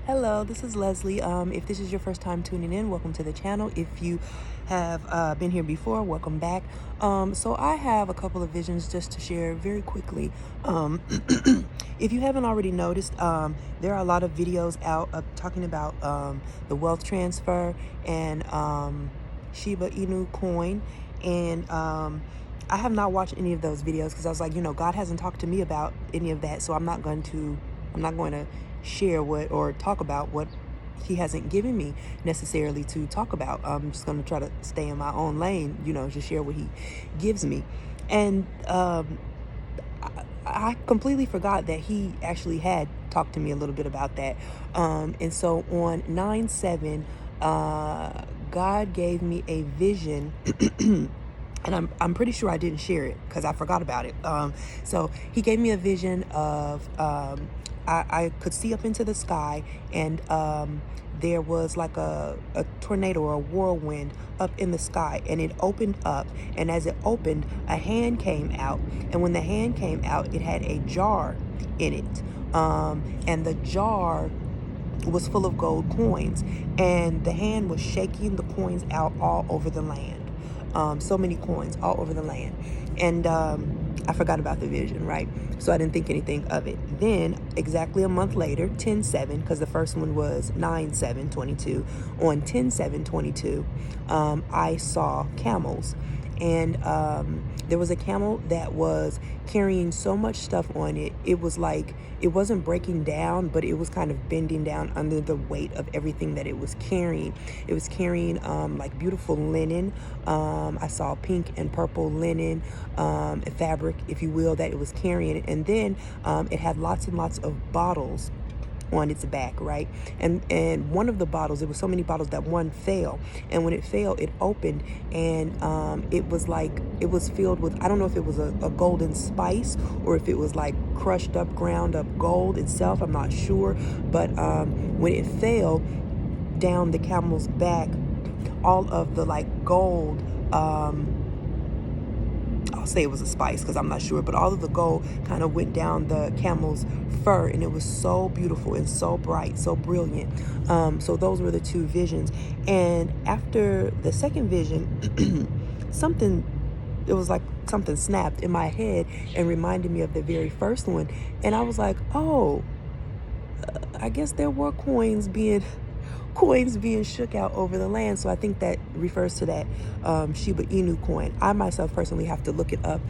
Hello, this is Leslie. If this is your first time tuning in, welcome to the channel. If you have been here before, welcome back. So I have a couple of visions just to share very quickly. If you haven't already noticed, there are a lot of videos out talking about the wealth transfer and Shiba Inu coin. And I have not watched any of those videos because I was like, God hasn't talked to me about any of that, so I'm not going to share what or talk about what he hasn't given me necessarily to talk about. I'm just going to try to stay in my own lane, just share what he gives me. And I completely forgot that he actually had talked to me a little bit about that. And so on 9/7, God gave me a vision. And I'm pretty sure I didn't share it because I forgot about it. So he gave me a vision of I could see up into the sky, and there was like a tornado or a whirlwind up in the sky, and it opened up, and as it opened, a hand came out, and when the hand came out, it had a jar in it, and the jar was full of gold coins, and the hand was shaking the coins out all over the land. So many coins all over the land. And I forgot about the vision, right? So I didn't think anything of it. Then exactly a month later, 10/7, because the first one was 9/7/22. On 10/7/22, I saw camels. And there was a camel that was carrying so much stuff on it. It was like, it wasn't breaking down, but it was kind of bending down under the weight of everything that it was carrying. It was carrying like beautiful linen. I saw pink and purple linen fabric, if you will, that it was carrying. And then it had lots and lots of bottles on its back, right? And one of the bottles, it was so many bottles that one fell, and when it fell, it opened, and it was like, it was filled with, I don't know if it was a golden spice or if it was like crushed up, ground up gold itself, I'm not sure. But when it fell down the camel's back, all of the like gold, I'll say it was a spice because I'm not sure, but all of the gold kind of went down the camel's fur, and it was so beautiful and so bright, so brilliant. So those were the two visions. And after the second vision, it was like something snapped in my head and reminded me of the very first one. And I was like, oh, I guess there were coins being shook out over the land. So I think that refers to that Shiba Inu coin. I myself personally have to look it up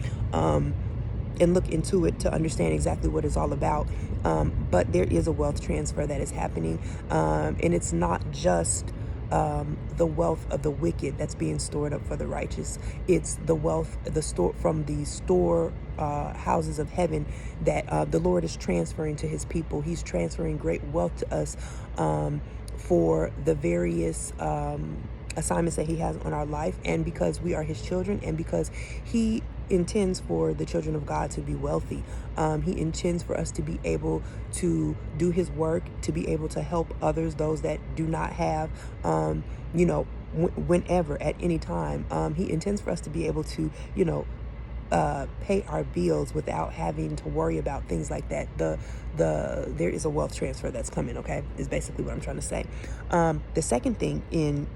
and look into it to understand exactly what it's all about. But there is a wealth transfer that is happening, and it's not just the wealth of the wicked that's being stored up for the righteous. It's the wealth, from the store houses of heaven that the Lord is transferring to his people. He's transferring great wealth to us for the various assignments that he has on our life, and because we are his children, and because he intends for the children of God to be wealthy. He intends for us to be able to do his work, to be able to help others, those that do not have, whenever, at any time. He intends for us to be able to, pay our bills without having to worry about things like that. There is a wealth transfer that's coming, okay, is basically what I'm trying to say. The second thing in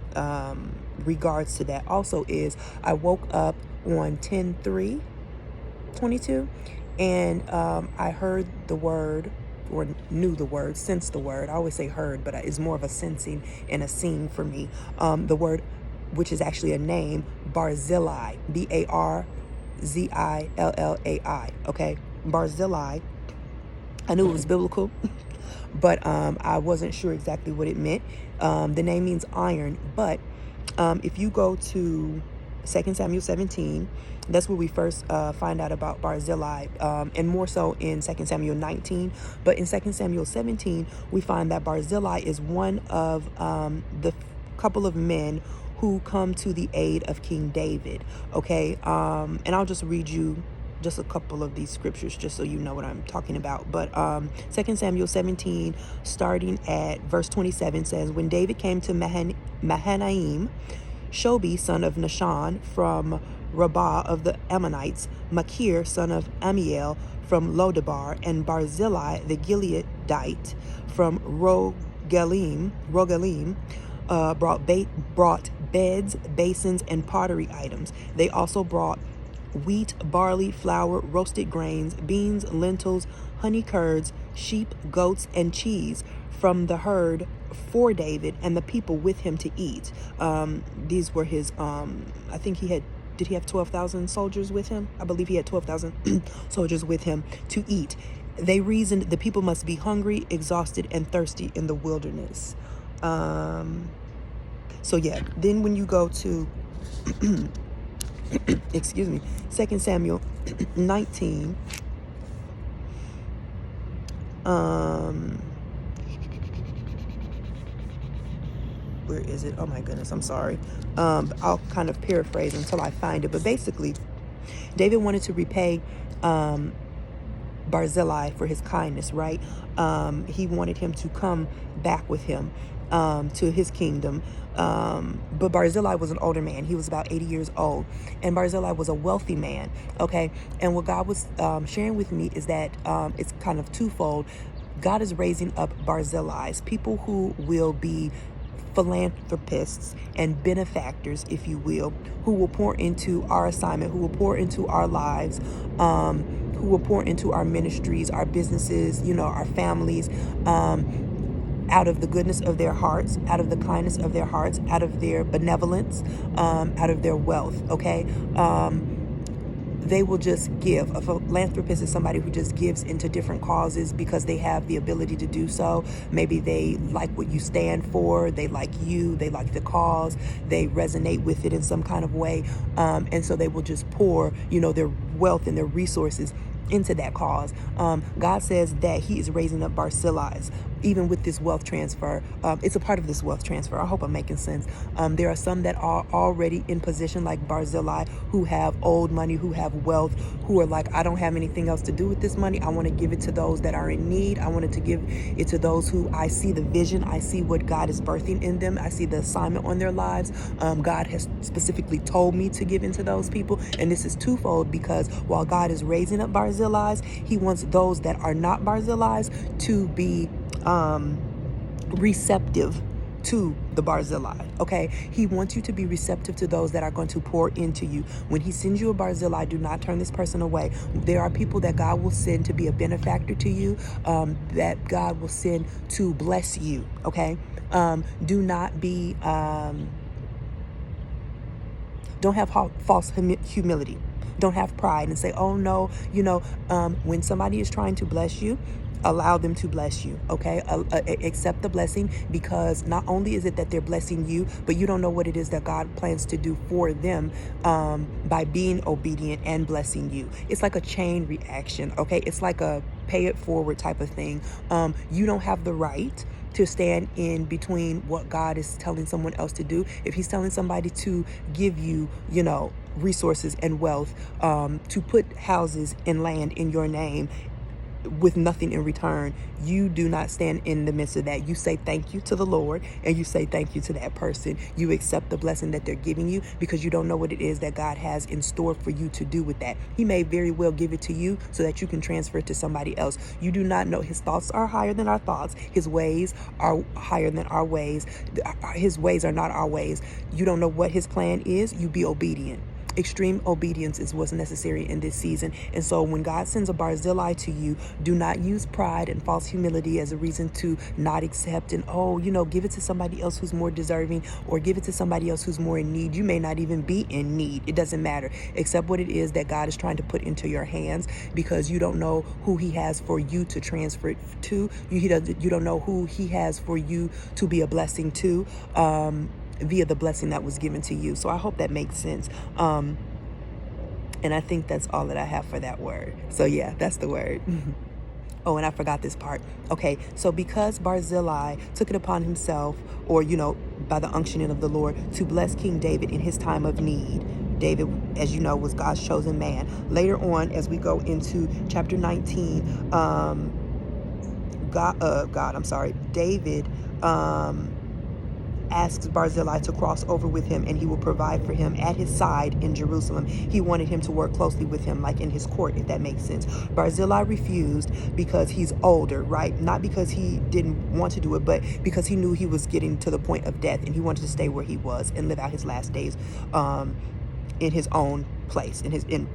regards to that also is I woke up on 10/3/22, and I heard the word, or knew the word, sensed the word. I always say heard, but it's more of a sensing and a seeing for me. The word, which is actually a name, Barzillai, Barzillai, okay? Barzillai. I knew it was biblical, but I wasn't sure exactly what it meant. The name means iron, but if you go to 2 Samuel 17, that's where we first find out about Barzillai, and more so in 2 Samuel 19. But in 2 Samuel 17, we find that Barzillai is one of the couple of men who come to the aid of King David, okay? And I'll just read you just a couple of these scriptures just so you know what I'm talking about. But 2 Samuel 17, starting at verse 27, says, when David came to Mahanaim, Shobi, son of Nahshon, from Rabbah of the Ammonites, Machir, son of Amiel, from Lodabar, and Barzillai the Gileadite, from Rogalim, brought beds, basins, and pottery items. They also brought wheat, barley, flour, roasted grains, beans, lentils, honey curds, sheep, goats, and cheese from the herd for David and the people with him to eat. These were his, I think did he have 12,000 soldiers with him? I believe he had 12,000 soldiers with him to eat. They reasoned the people must be hungry, exhausted, and thirsty in the wilderness. So yeah, then when you go to, excuse me, 2 Samuel 19, where is it? Oh my goodness, I'm sorry. I'll kind of paraphrase until I find it. But basically, David wanted to repay Barzillai for his kindness, right? He wanted him to come back with him to his kingdom. But Barzillai was an older man. He was about 80 years old. And Barzillai was a wealthy man, okay? And what God was sharing with me is that it's kind of twofold. God is raising up Barzillais, people who will be philanthropists and benefactors, if you will, who will pour into our assignment, who will pour into our lives, who will pour into our ministries, our businesses, our families, out of the goodness of their hearts, out of the kindness of their hearts, out of their benevolence, out of their wealth, okay? They will just give. A philanthropist is somebody who just gives into different causes because they have the ability to do so. Maybe they like what you stand for. They like you. They like the cause. They resonate with it in some kind of way. And so they will just pour, their wealth and their resources into that cause. God says that he is raising up Barzillai, even with this wealth transfer. It's a part of this wealth transfer. I hope I'm making sense. There are some that are already in position, like Barzillai, who have old money, who have wealth, who are like, I don't have anything else to do with this money. I want to give it to those that are in need. I wanted to give it to those who I see the vision. I see what God is birthing in them. I see the assignment on their lives. God has specifically told me to give into those people. And this is twofold, because while God is raising up Barzillai, he wants those that are not Barzillai to be receptive to the Barzillai, okay? He wants you to be receptive to those that are going to pour into you. When he sends you a Barzillai, do not turn this person away. There are people that God will send to be a benefactor to you, that God will send to bless you, okay? Do not be, don't have false humility. Don't have pride and say, oh no, when somebody is trying to bless you, allow them to bless you, okay? Accept the blessing, because not only is it that they're blessing you, but you don't know what it is that God plans to do for them by being obedient and blessing you. It's like a chain reaction, okay? It's like a pay it forward type of thing. You don't have the right to stand in between what God is telling someone else to do. If he's telling somebody to give you, resources and wealth, to put houses and land in your name with nothing in return, you do not stand in the midst of that. You say thank you to the Lord, and you say thank you to that person. You accept the blessing that they're giving you, because you don't know what it is that God has in store for you to do with that. He may very well give it to you so that you can transfer it to somebody else. You do not know. His thoughts are higher than our thoughts. His ways are higher than our ways. His ways are not our ways. You don't know what his plan is. You be obedient. Extreme obedience is what's necessary in this season. And so when God sends a Barzillai to you, do not use pride and false humility as a reason to not accept and, give it to somebody else who's more deserving, or give it to somebody else who's more in need. You may not even be in need. It doesn't matter. Accept what it is that God is trying to put into your hands, because you don't know who he has for you to transfer it to. You don't know who he has for you to be a blessing to, via the blessing that was given to you. So I hope that makes sense. And I think that's all that I have for that word. So yeah, that's the word. Oh, and I forgot this part. Okay, so because Barzillai took it upon himself, or, by the unctioning of the Lord, to bless King David in his time of need. David, as you know, was God's chosen man. Later on, as we go into chapter 19, David, asks Barzillai to cross over with him, and he will provide for him at his side in Jerusalem. He wanted him to work closely with him, like in his court, if that makes sense. Barzillai refused because he's older, right? Not because he didn't want to do it, but because he knew he was getting to the point of death, and he wanted to stay where he was and live out his last days in his own place, in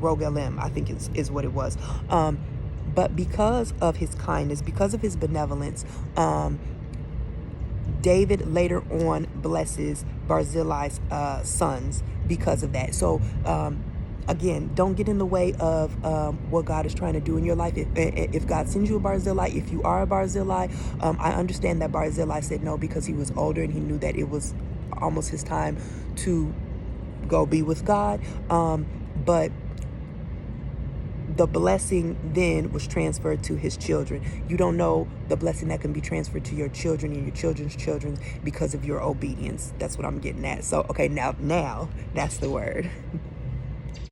Rogelim, I think is what it was. But because of his kindness, because of his benevolence, David later on blesses Barzillai's sons because of that. So again, don't get in the way of what God is trying to do in your life. If God sends you a Barzillai, if you are a Barzillai, I understand that Barzillai said no because he was older and he knew that it was almost his time to go be with God. But the blessing then was transferred to his children. You don't know the blessing that can be transferred to your children and your children's children because of your obedience. That's what I'm getting at. So, okay, now that's the word.